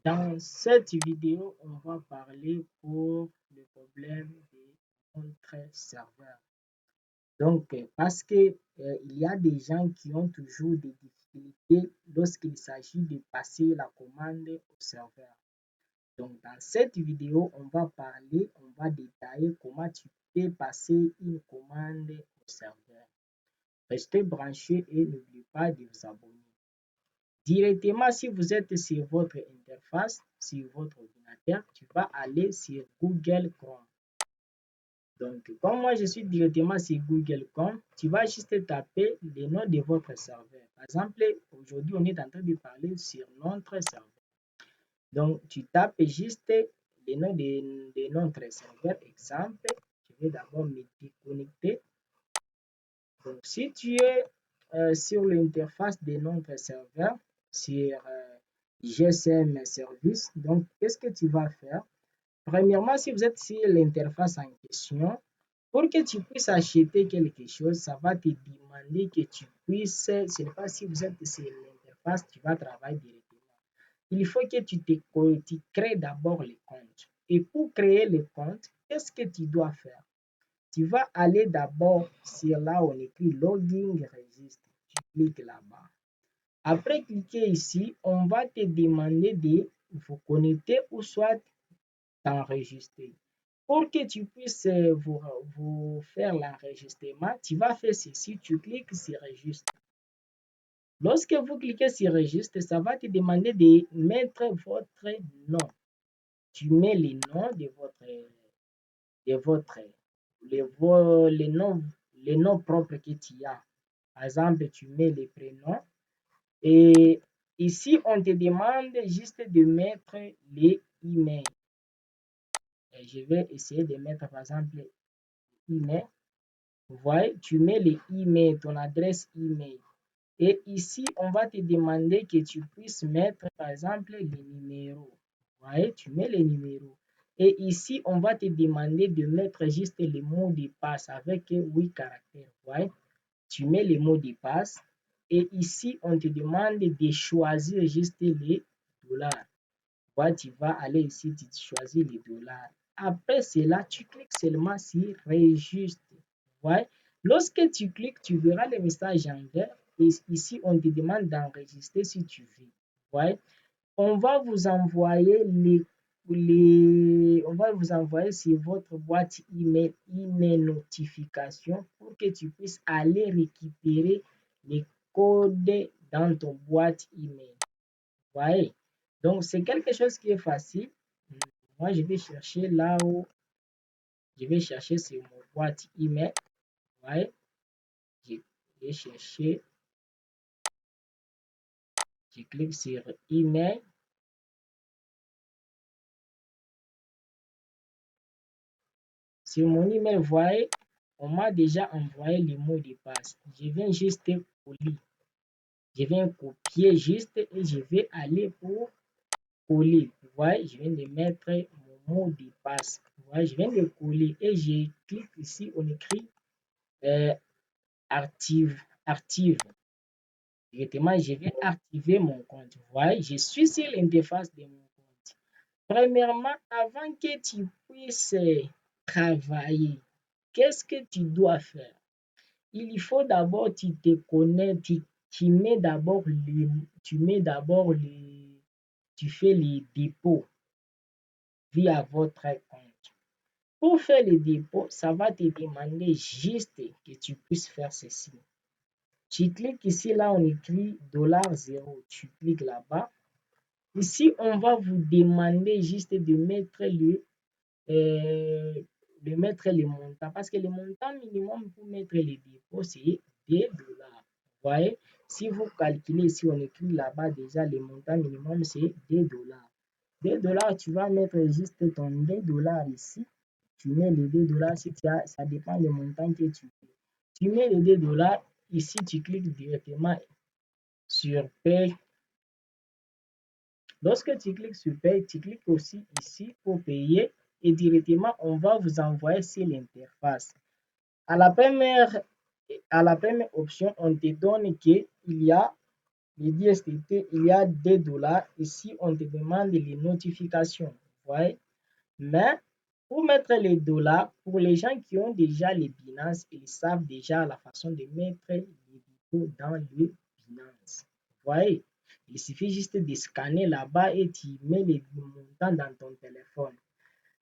Dans cette vidéo, on va parler pour le problème des montres serveurs. Donc, parce que il y a des gens qui ont toujours des difficultés lorsqu'il s'agit de passer la commande au serveur. Donc, dans cette vidéo, on va détailler comment tu peux passer une commande au serveur. Restez branchés et n'oubliez pas de vous abonner. Directement, si vous êtes sur votre interface, sur votre ordinateur, tu vas aller sur Google Chrome. Donc, comme moi je suis directement sur Google Chrome, tu vas juste taper le nom de votre serveur. Par exemple, aujourd'hui, on est en train de parler sur notre serveur. Donc, tu tapes juste le nom de notre serveur. Exemple, je vais d'abord me déconnecter. Donc, si tu es sur l'interface de notre serveur, sur GSM Service, donc qu'est-ce que tu vas faire? Premièrement, si vous êtes sur l'interface en question, pour que tu puisses acheter quelque chose, ça va te demander que tu puisses, ce n'est pas si vous êtes sur l'interface, tu vas travailler directement. Il faut que tu crées d'abord le compte. Et pour créer le compte, qu'est-ce que tu dois faire? Tu vas aller d'abord sur là où on écrit Login Registre. Tu cliques là-bas. Après cliquer ici, on va te demander de vous connecter ou soit t'enregistrer. Pour que tu puisses vous faire l'enregistrement, tu vas faire ceci, tu cliques sur Registre. Lorsque vous cliquez sur Registre, ça va te demander de mettre votre nom. Tu mets le nom de votre les noms propres que tu as. Par exemple, tu mets les prénoms et ici, on te demande juste de mettre les emails. Et je vais essayer de mettre, par exemple, email. Vous voyez, tu mets les emails, ton adresse email. Et ici, on va te demander que tu puisses mettre, par exemple, les numéros. Vous voyez, tu mets les numéros. Et ici, on va te demander de mettre juste les mots de passe avec 8 caractères. Vous voyez, tu mets les mots de passe. Et ici, on te demande de choisir juste les dollars. Voilà, tu vas aller ici, tu choisis les dollars. Après cela, tu cliques seulement sur Registre. Ouais. Lorsque tu cliques, tu verras le message en vert. Et ici, on te demande d'enregistrer si tu veux. Ouais. On va vous envoyer on va vous envoyer sur votre boîte email notification pour que tu puisses aller récupérer les codes dans ton boîte email. Ouais. Donc, c'est quelque chose qui est facile. Moi, je vais chercher là où je vais chercher sur mon boîte email. Ouais. Je vais chercher. Je clique sur email. Sur mon email, vous voyez, on m'a déjà envoyé le mot de passe. Je viens juste coller. Je viens copier juste et je vais aller pour coller. Vous voyez, je viens de mettre mon mot de passe. Vous voyez, je viens de coller et je clique ici, on écrit active. Directement, je vais activer mon compte. Vous voyez, je suis sur l'interface de mon compte. Premièrement, avant que tu puisses travailler, qu'est-ce que tu dois faire? Il faut d'abord tu te connectes, tu mets d'abord tu fais les dépôts via votre compte. Pour faire les dépôts, ça va te demander juste que tu puisses faire ceci. Tu cliques ici, là on écrit $0. Tu cliques là-bas. Ici, on va vous demander juste de mettre le montant parce que le montant minimum pour mettre les dépôts, c'est $2. Vous voyez, si vous calculez, si on écrit là-bas déjà, le montant minimum, c'est $2. $2, tu vas mettre juste ton $2 ici. Tu mets les $2 si tu as, ça dépend du montant que tu veux. Tu mets les $2, ici tu cliques directement sur Paye. Lorsque tu cliques sur Paye, tu cliques aussi ici pour payer et directement on va vous envoyer sur l'interface. À la première option, on te donne qu'il y a les DSTT, il y a des dollars. Ici, on te demande les notifications. Vous voyez? Mais pour mettre les dollars, pour les gens qui ont déjà les Binance, ils savent déjà la façon de mettre les dépôts dans le Binance. Vous voyez? Il suffit juste de scanner là-bas et tu mets les montants dans ton téléphone.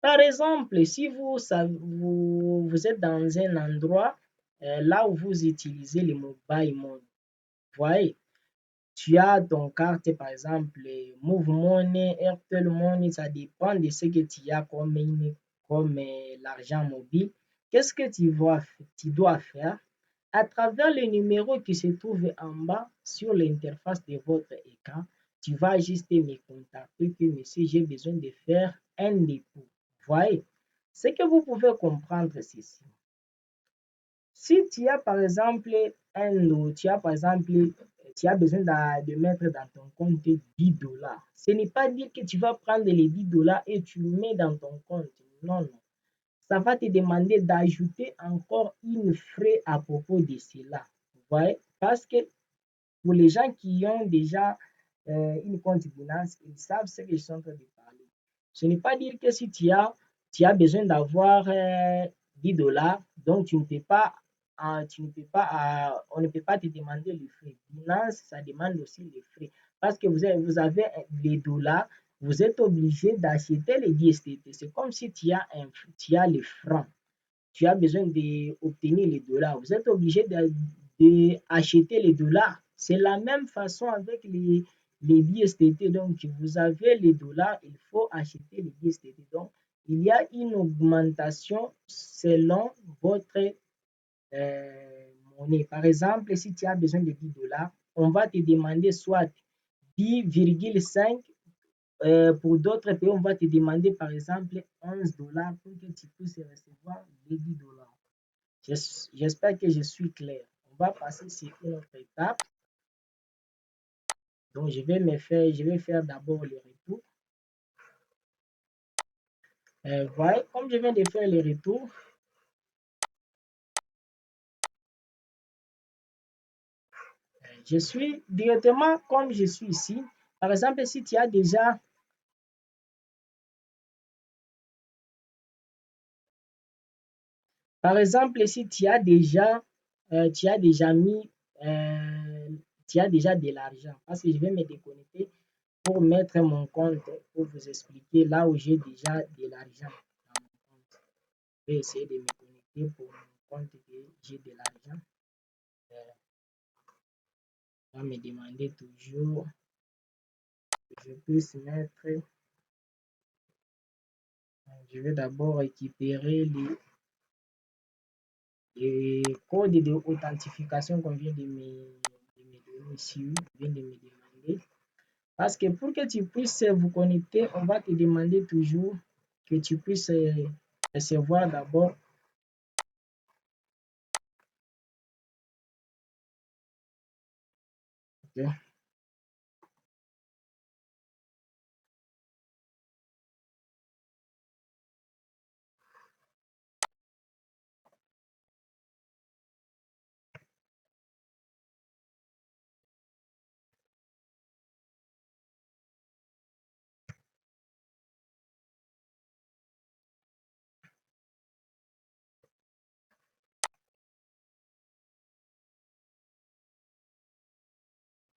Par exemple, si vous êtes dans un endroit là où vous utilisez le mobile money, vous voyez, tu as ton carte, par exemple, Move Money, Airtel Money, ça dépend de ce que tu as comme l'argent mobile. Qu'est-ce que tu dois faire? À travers le numéro qui se trouve en bas sur l'interface de votre écran, tu vas juste me contacter que monsieur, j'ai besoin de faire un dépôt. Voyez, ce que vous pouvez comprendre, c'est ceci. Si tu as par exemple tu as besoin de mettre dans ton compte 10 dollars, ce n'est pas dire que tu vas prendre les 10 dollars et tu le mets dans ton compte. Non, non. Ça va te demander d'ajouter encore une frais à propos de cela. Vous voyez? Parce que pour les gens qui ont déjà une compte Binance, ils savent ce que je suis en train de parler. Ce n'est pas dire que si tu as besoin d'avoir 10 dollars, donc on ne peut pas te demander les frais. Binance, ça demande aussi les frais. Parce que vous avez les dollars, vous êtes obligé d'acheter les DSTT. C'est comme si tu as les francs. Tu as besoin d'obtenir les dollars. Vous êtes obligé d'acheter les dollars. C'est la même façon avec les BSTT. Donc, vous avez les dollars, il faut acheter les BSTT. Donc, il y a une augmentation selon votre monnaie. Par exemple, si tu as besoin de 10 dollars, on va te demander soit 10,5. Pour d'autres pays, on va te demander par exemple 11 dollars pour que tu puisses recevoir les 10 dollars. J'espère que je suis clair. On va passer sur une autre étape. Donc, je vais faire d'abord les retours. Voilà, comme je viens de faire les retours, je suis directement comme je suis ici. Par exemple, si tu as déjà, par exemple, si tu as déjà mis, tu as déjà de l'argent, parce que je vais me déconnecter pour mettre mon compte, pour vous expliquer là où j'ai déjà de l'argent dans mon compte. Je vais essayer de me connecter pour mon compte que j'ai de l'argent. On va me demander toujours que je puisse mettre. Je vais d'abord récupérer les codes d'authentification qu'on vient de me donner ici, vient de me demander. Parce que pour que tu puisses vous connecter, on va te demander toujours que tu puisses recevoir d'abord. Okay.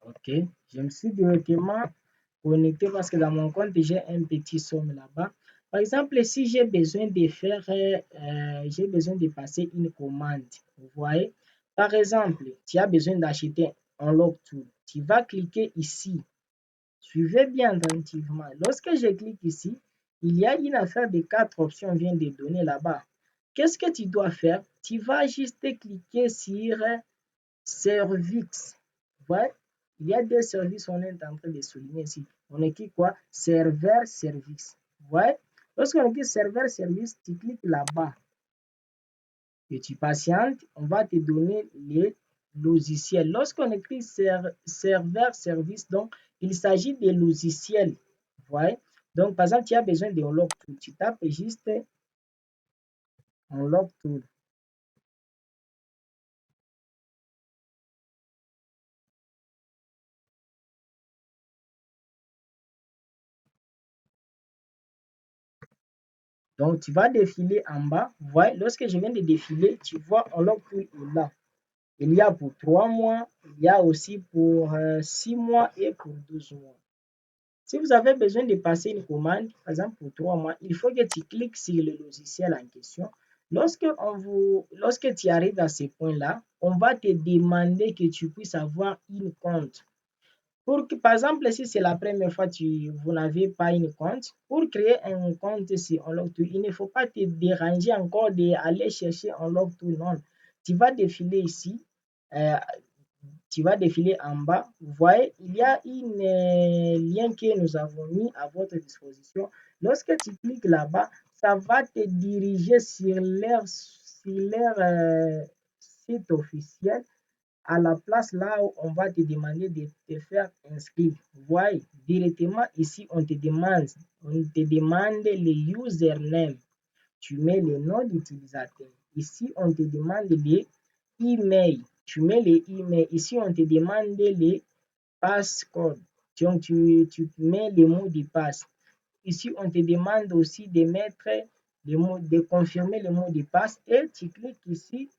Ok, je me suis directement connecté parce que dans mon compte, j'ai un petit somme là-bas. Par exemple, si j'ai besoin de faire, j'ai besoin de passer une commande, vous voyez. Par exemple, tu as besoin d'acheter un log tool. Tu vas cliquer ici. Suivez bien attentivement. Lorsque je clique ici, il y a une affaire de 4 options vient de donner là-bas. Qu'est-ce que tu dois faire? Tu vas juste cliquer sur service. Ouais, il y a des services, on est en train de souligner ici. On écrit quoi? Serveur service. Ouais, lorsqu'on écrit serveur service, tu cliques là-bas et tu patientes, on va te donner les logiciels. Lorsqu'on écrit serveur service, donc il s'agit des logiciels. Ouais, donc par exemple, tu as besoin d'un log tool, tu tapes juste un log tool. Donc, tu vas défiler en bas. Vous voyez, lorsque je viens de défiler, tu vois, Unlock Tool est là. Il y a pour 3 mois, il y a aussi pour 6 mois et pour 12 mois. Si vous avez besoin de passer une commande, par exemple pour 3 mois, il faut que tu cliques sur le logiciel en question. Lorsque tu arrives à ce point-là, on va te demander que tu puisses avoir une compte. Par exemple, si c'est la première fois que vous n'avez pas une compte, pour créer un compte sur Unlock2, il ne faut pas te déranger encore d'aller chercher Unlock2, non. Tu vas défiler ici, euh, tu vas défiler en bas. Vous voyez, il y a un lien que nous avons mis à votre disposition. Lorsque tu cliques là-bas, ça va te diriger sur leur site officiel à la place là où on va te demander de te faire inscrire. Voyez, directement ici, on te demande le username. Tu mets le nom d'utilisateur. Ici, on te demande les emails. Tu mets les emails. Ici, on te demande les passcodes. Donc, tu mets le mot de passe. Ici, on te demande aussi de mettre de confirmer le mot de passe et tu cliques ici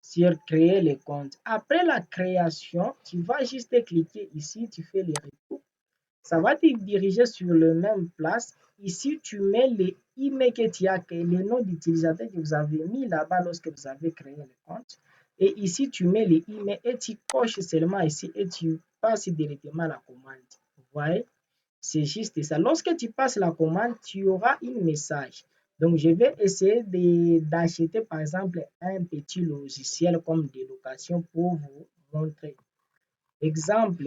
sur créer le compte. Après la création, tu vas juste cliquer ici, tu fais les retours. Ça va te diriger sur le même place. Ici, tu mets les emails que tu as, les noms d'utilisateurs que vous avez mis là-bas lorsque vous avez créé le compte. Et ici, tu mets les emails et tu coches seulement ici et tu passes directement à la commande. Vous voyez? C'est juste ça. Lorsque tu passes la commande, tu auras un message. Donc, je vais essayer d'acheter, par exemple, un petit logiciel comme des locations pour vous montrer. Exemple,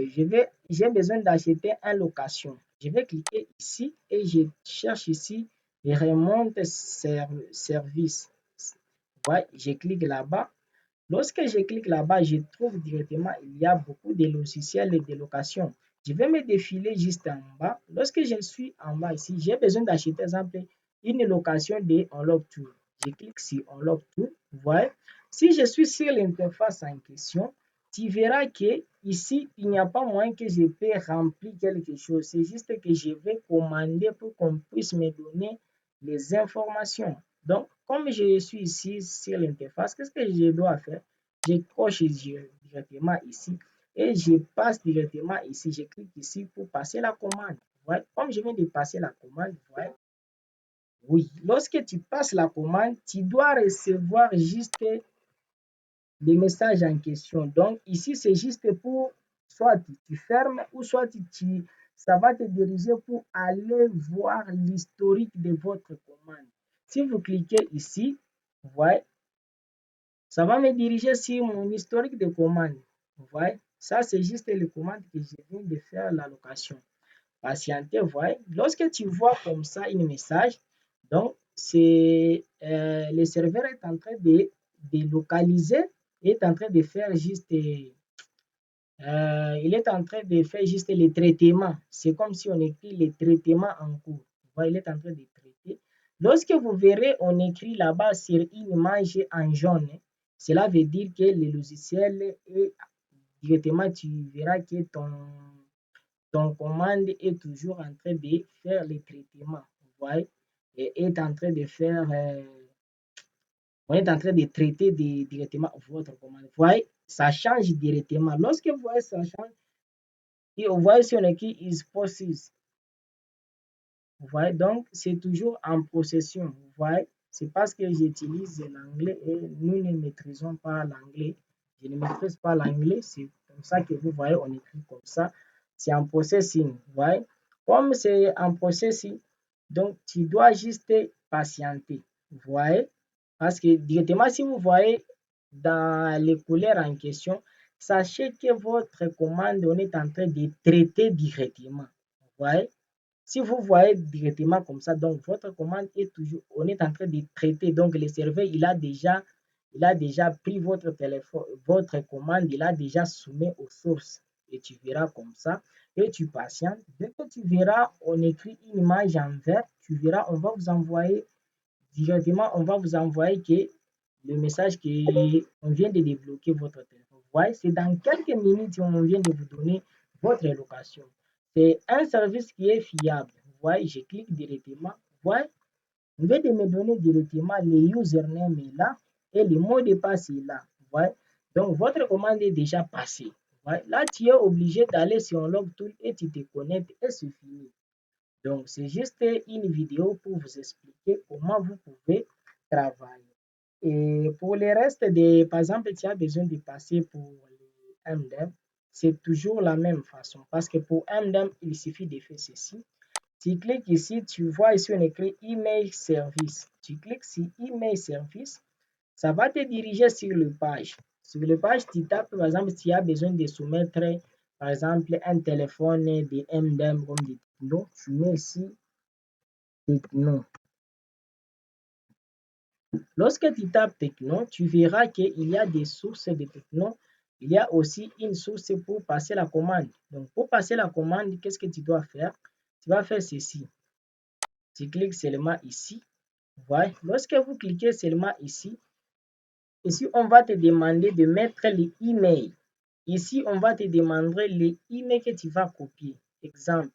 j'ai besoin d'acheter un location. Je vais cliquer ici et je cherche ici les remontes service. Ouais, je clique là-bas. Lorsque je clique là-bas, je trouve directement, il y a beaucoup de logiciels de location. Je vais me défiler juste en bas. Lorsque je suis en bas ici, j'ai besoin d'acheter, par exemple, une location de Unlock2. Je clique sur Unlock2. Vous voyez, si je suis sur l'interface en question, tu verras que ici, il n'y a pas moyen que je peux remplir quelque chose. C'est juste que je vais commander pour qu'on puisse me donner les informations. Donc, comme je suis ici sur l'interface, qu'est-ce que je dois faire? Je coche directement ici et je passe directement ici. Je clique ici pour passer la commande. Ouais. Comme je viens de passer la commande, ouais. Oui, lorsque tu passes la commande, tu dois recevoir juste les messages en question. Donc, ici, c'est juste pour soit tu fermes ou soit ça va te diriger pour aller voir l'historique de votre commande. Si vous cliquez ici, vous voyez, ça va me diriger sur mon historique de commande. Vous voyez, ça c'est juste les commandes que je viens de faire la location. Patientez, vous voyez, lorsque tu vois comme ça un message, donc c'est le serveur est en train de localiser, est en train de faire juste il est en train de faire juste les traitements. C'est comme si on écrit les traitements en cours. Vous voyez, il est en train de traiter. Lorsque vous verrez, on écrit là-bas sur une image en jaune, cela veut dire que le logiciel est directement, tu verras que ton commande est toujours en train de faire les traitements. Vous voyez, et est en train de faire, on est en train de traiter directement votre commande. Vous voyez, ça change directement. Lorsque vous voyez ça change, et on voit ici on écrit is process. Vous voyez, donc c'est toujours en procession. Vous voyez, c'est parce que j'utilise l'anglais et nous ne maîtrisons pas l'anglais. Je ne maîtrise pas l'anglais, c'est comme ça que vous voyez, on écrit comme ça. C'est en processing. Vous voyez, comme c'est en processing, donc tu dois juste patienter. Vous voyez, parce que directement, si vous voyez dans les couleurs en question, sachez que votre commande, on est en train de traiter directement. Vous voyez? Si vous voyez directement comme ça, donc votre commande est toujours, on est en train de traiter. Donc le serveur, il a déjà pris votre téléphone, votre commande, il a déjà soumis aux sources. Et tu verras comme ça. Et tu patientes. Dès que tu verras, on écrit une image en vert, tu verras, on va vous envoyer directement, on va vous envoyer que le message qu'on vient de débloquer votre téléphone. Vous voyez, c'est dans quelques minutes on vient de vous donner votre location. C'est un service qui est fiable. Vous voyez, je clique directement. Vous voyez, Au lieu de me donner directement le username est là et le mot de passe est là. Ouais. Donc, votre commande est déjà passée. Ouais. Là, tu es obligé d'aller sur un log tool et tu te connectes et c'est fini. Donc, c'est juste une vidéo pour vous expliquer comment vous pouvez travailler. Et pour le reste, par exemple, tu as besoin de passer pour le MDEM, c'est toujours la même façon. Parce que pour MDEM, il suffit de faire ceci. Tu cliques ici, tu vois ici on écrit Email Service. Tu cliques sur Email Service, ça va te diriger sur le page. Sur le page, tu tapes, par exemple, si tu as besoin de soumettre, par exemple, un téléphone de MDEM comme des Techno, tu mets ici Techno. Lorsque tu tapes Techno, tu verras qu'il y a des sources de Techno. Il y a aussi une source pour passer la commande. Donc, pour passer la commande, qu'est-ce que tu dois faire? Tu vas faire ceci. Tu cliques seulement ici. Voilà. Lorsque vous cliquez seulement ici, on va te demander de mettre l'email. Ici, on va te demander l'email que tu vas copier. Exemple.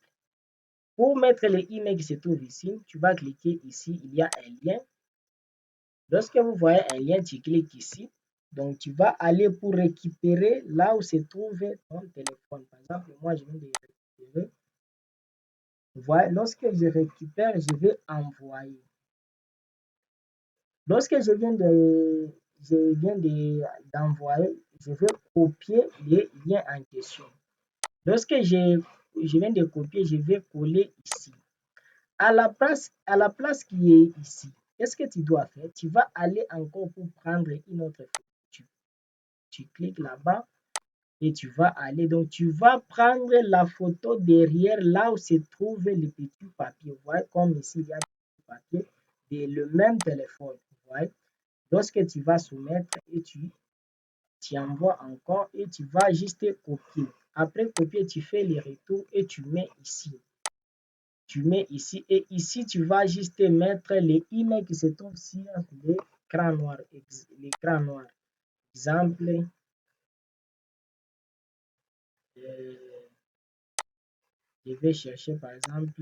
Pour mettre l'email qui se trouve ici, tu vas cliquer ici. Il y a un lien. Lorsque vous voyez un lien, tu cliques ici. Donc, tu vas aller pour récupérer là où se trouve ton téléphone. Par exemple, moi, je viens de récupérer. Voilà. Lorsque je récupère, je vais envoyer. Lorsque je viens d'envoyer, je vais copier les liens en question. Lorsque je viens de copier, je vais coller ici. À la place qui est ici, qu'est-ce que tu dois faire? Tu vas aller encore pour prendre une autre photo. Tu cliques là-bas et tu vas aller. Donc, tu vas prendre la photo derrière là où se trouve le petit papier. Vous voyez, comme ici, il y a le petit papier et le même téléphone. Vous voyez? Lorsque tu vas soumettre et tu envoies encore et tu vas juste copier. Après copier, tu fais le retour et tu mets ici. Tu mets ici et ici, tu vas juste mettre les emails qui se trouvent sur l'écran noir. L'écran noir. Exemple, je vais chercher par exemple,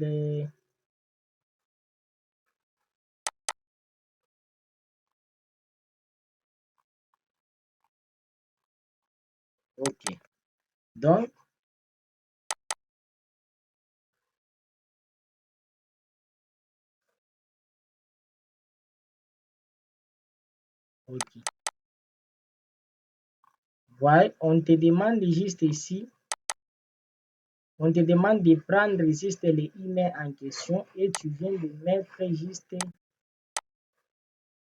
ok. Donc, ok. Voilà, on te demande juste ici, on te demande de prendre juste les emails en question et tu viens de mettre juste,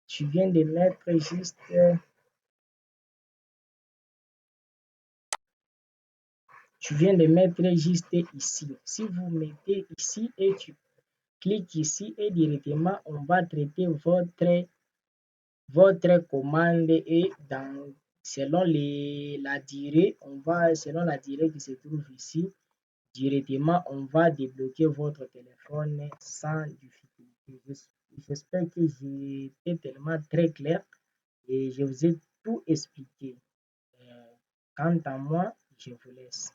tu viens de mettre juste, tu viens de mettre juste ici. Si vous mettez ici et tu cliques ici et directement on va traiter votre commande et selon la durée, selon la durée qui se trouve ici, directement on va débloquer votre téléphone sans difficulté. J'espère que j'ai été tellement très clair et je vous ai tout expliqué. Quant à moi, je vous laisse.